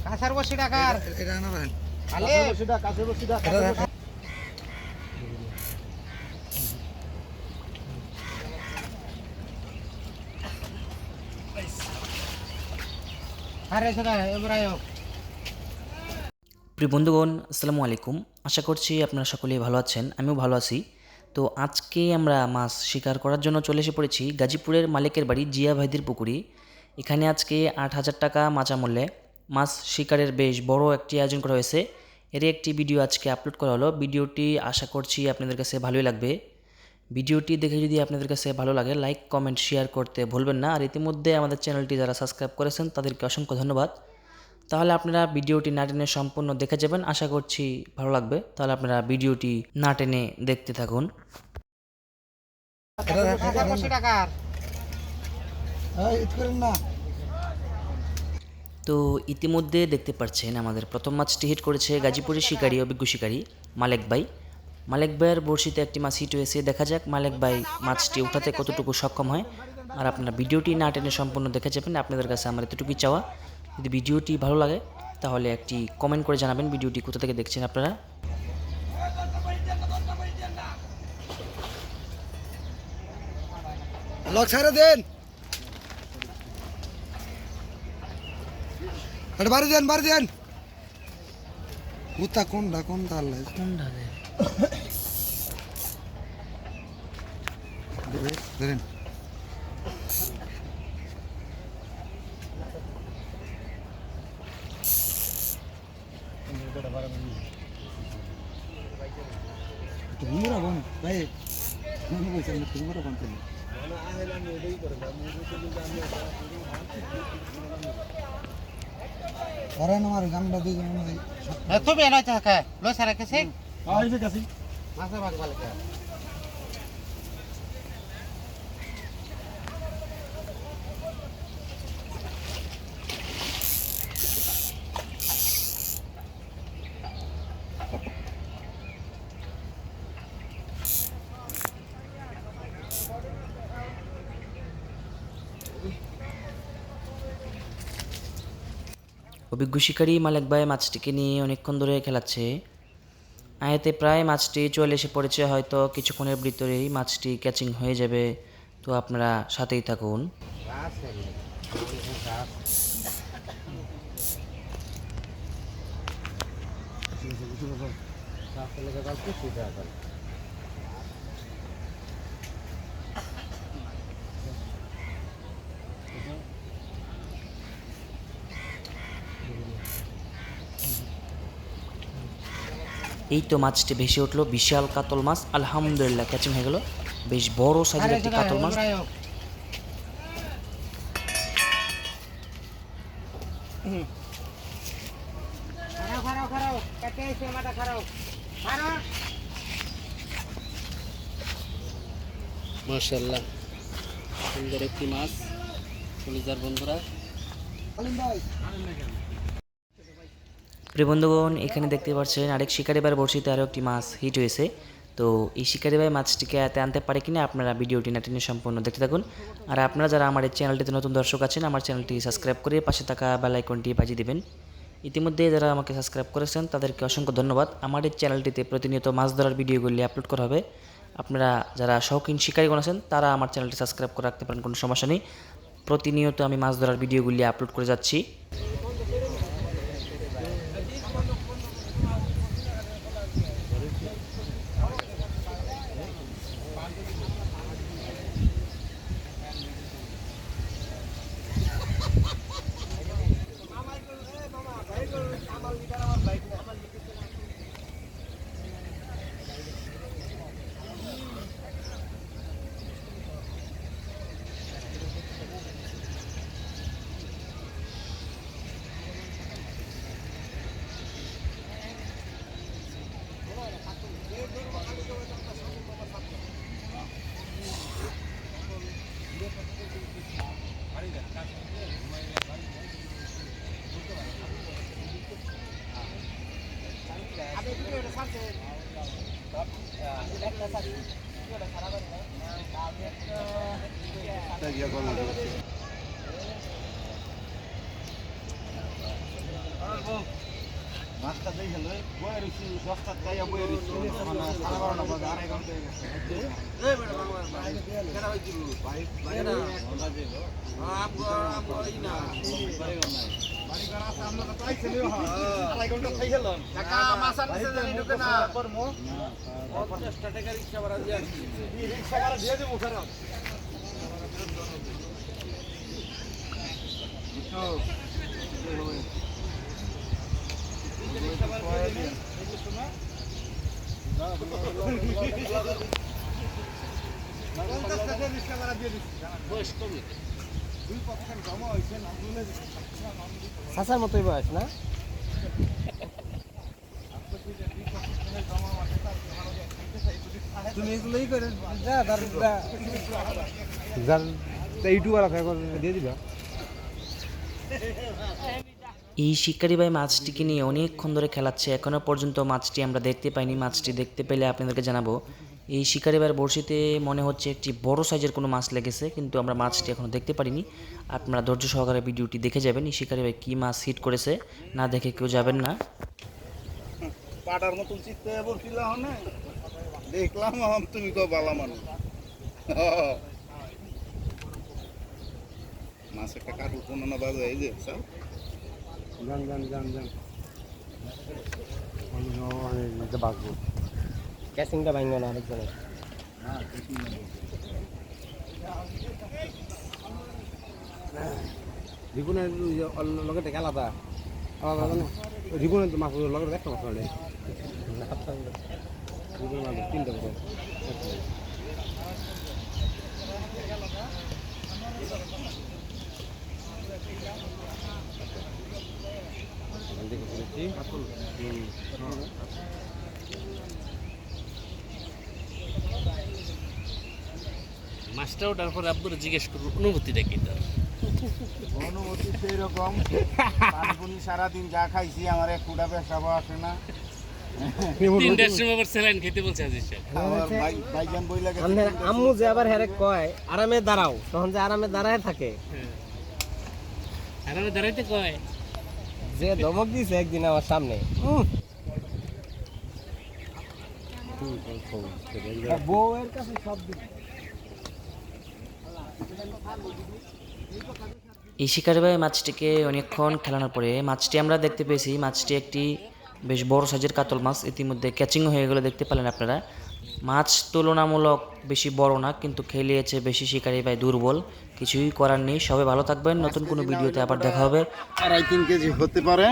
কাঁচার বসি ডাকার এটা না ভাই আলে কাছের বসিটা আরে সেটা এবারে প্রিয় বন্ধুগণ আসসালামু আলাইকুম। আশা করছি আপনারা সকলেই ভালো আছেন, আমিও ভালো আছি। তো আজকে আমরা মাছ শিকার করার জন্য চলে এসে পড়েছি গাজীপুরের মালিকের বাড়ি জিয়া ভাইদের পুকুরি। এখানে আজকে 8,000 টাকা মাচা মূল্যে মাছ শিকারের বেশ বড় একটি আয়োজন করা হয়েছে। এর একটি ভিডিও আজকে আপলোড করা হলো। ভিডিওটি আশা করছি আপনাদের কাছে ভালোই লাগবে। ভিডিওটি দেখে যদি আপনাদের কাছে ভালো লাগে লাইক কমেন্ট শেয়ার করতে ভুলবেন না। আর ইতিমধ্যে আমাদের চ্যানেলটি যারা সাবস্ক্রাইব করেছেন তাদেরকে অসংখ্য ধন্যবাদ। তাহলে আপনারা ভিডিওটি না টেনে সম্পূর্ণ দেখে যাবেন, আশা করছি ভালো লাগবে। তাহলে আপনারা ভিডিওটি না টেনে দেখতে থাকুন। কাঁচার বসি ডাকার ঈদ করেন না তো ইতিমধ্যে দেখতে পাচ্ছেন আমাদের প্রথম মাছটি হিট করেছে গাজীপুরের শিকারী, অভিজ্ঞ শিকারী মালেক ভাই। মালেক ভাইয়ের বড়শিতে একটি মাছ হিট হয়েছে। দেখা যাক মালেক ভাই মাছটি উঠাতে কতটুকু সক্ষম হয়। আর আপনারা ভিডিওটি না টেনে সম্পূর্ণ দেখে যাবেন। আপনাদের কাছে আমার এতটুকুই চাওয়া, যদি ভিডিওটি ভালো লাগে তাহলে একটি কমেন্ট করে জানাবেন ভিডিওটি কোথা থেকে দেখছেন আপনারা। লক ছাড়ে দেন এটা বাড়ি দেন মুতা কোনটা আল্লাহ ধরেন তুমি রাখুন ভাই মনে কইছেন তুমি রাখুন করেন আমার গামটা দিয়ে মনে হয় তো বেলা থাকে লো সারা কেসে আইছে কাছে মাছ ভাগ ভালো করে অভিজ্ঞ শিকারী মালেক ভাই মাছটিকে নিয়ে অনেকক্ষণ ধরে খেলাচ্ছে। আয়াতে প্রায় মাছটি চলে এসে পড়েছে, হয়তো কিছুক্ষণের ভিতরেই মাছটি ক্যাচিং হয়ে যাবে। তো আপনারা সাথেই থাকুন। এই তো মাছটি ভেসে উঠলো, বিশাল কাতল মাছ। আলহামদুলিল্লাহ ক্যাচিং হয়ে গেল, বেশ বড় সাইজের একটি কাতল মাছ। মাশাআল্লাহ, সুন্দর একটি মাছ কলিজার বন্ধুরা। প্রিয় বন্ধুগণ, এখানে দেখতে পাচ্ছেন আরেক শিকারি ভাইয়ের বড়শিতে আরও একটি মাছ হিট হয়েছে। তো এই শিকারি ভাই মাছটিকে এতে আনতে পারে কিনা আপনারা ভিডিওটি না টেনে সম্পূর্ণ দেখতে থাকুন। আর আপনারা যারা আমার এই চ্যানেলটিতে নতুন দর্শক আছেন, আমার চ্যানেলটি সাবস্ক্রাইব করে পাশে থাকা বেল আইকনটি বাজিয়ে দিবেন। ইতিমধ্যে যারা আমাকে সাবস্ক্রাইব করেছেন তাদেরকে অসংখ্য ধন্যবাদ। আমার এই চ্যানেলটিতে প্রতিনিয়ত মাছ ধরার ভিডিওগুলি আপলোড করা হবে। আপনারা যারা শৌখিন শিকারীগণ আছেন তারা আমার চ্যানেলটি সাবস্ক্রাইব করে রাখতে পারেন, কোনো সমস্যা নেই। প্রতিনিয়ত আমি মাছ ধরার ভিডিওগুলি আপলোড করে যাচ্ছি। মাছটা দেই হলো বয়ে রইছি 10টা তাইয়া বয়ে রইছি মানে 12:30 বাজে আড়াই ঘন্টা হয়ে গেছে এই বেটা ভাই কেডা হইছিল ভাই কেডা আমরা যাইলো আমগো এই না বাড়ি ঘর আছে আমরা তো পাইছিলো আড়াই ঘন্টা থাই গেল কাকা মাছ আনতে জানি ঢুকে না করমু 50 টাকা রিকশা ভাড়া দিয়ে আসছি এই রিকশা ভাড়া দিয়ে দেবো খারাপ সাসার মতোই বয়স না তুমি এগুলোই করে যা যার এইটু আর দিয়ে দিবা এই শিকারি ভাই মাছটিকে নিয়ে অনেকক্ষণ ধরে খেলাচ্ছে, এখনও পর্যন্ত মাছটি আমরা দেখতে পাইনি। মাছটি দেখতে পেলে আপনাদেরকে জানাবো। এই শিকারি ভাইয়ের বড়শিতে মনে হচ্ছে একটি বড় সাইজের কোনো মাছ লেগেছে, কিন্তু আমরা মাছটি এখনও দেখতে পারিনি। আপনারা ধৈর্য সহকারে ভিডিওটি দেখে যাবেন এই শিকারি ভাই কী মাছ হিট করেছে, না দেখে কেউ যাবেন না। পাটার মতন চিত্তে বলছিল না দেখলাম তুমি কো বালা মানুষ মাছ একটা কাটু কোন না বাজে এই যে স্যার জান বাগবো ক্যাসিংটা ভাঙবে না আরেকজনের রিগুনের লগে থেকে আলাদা আলাদা না রিগুনের মাছ লগে একটা মাছ পড়ে রিগুনের মাছ তিনটা করে মাছটা ওঠার পরে আপনারা জিজ্ঞেস করুন অনুভূতিটা কি তার। অনুমতি সেই রকম পানি সারাদিন যা খাইছি আমার এক ফুটা পেশাব আসে না 3টার সময় আবার স্যালাইন খেতে বলছে আজিজ সাহেব। আমার ভাইজান বই লাগে আম্মু যে আবার হেরে কয় আরামে দাঁড়াও, তখন যে আরামে দাঁড়ায় থাকে আর আমি দাঁড়াইতে কয় যে ধমক দিয়েছে একদিন আমার সামনে বউয়ের কাছে সব এই শিকারি ভাই মাছটিকে অনেকক্ষণ খেলানোর পরে মাছটি আমরা দেখতে পেয়েছি। মাছটি একটি বেশ বড় সাইজের কাতল মাছ, ইতিমধ্যে ক্যাচিংও হয়ে গেলে দেখতে পেলেন আপনারা। মাছ তুলনামূলক বেশি বড় না, কিন্তু খেলিয়েছে বেশি। শিকারি ভাই দুর্বল, কিছুই করার নেই। সবাই ভালো থাকবেন, নতুন কোনো ভিডিওতে আবার দেখা হবে। 2.5-3 কেজি হতে পারে।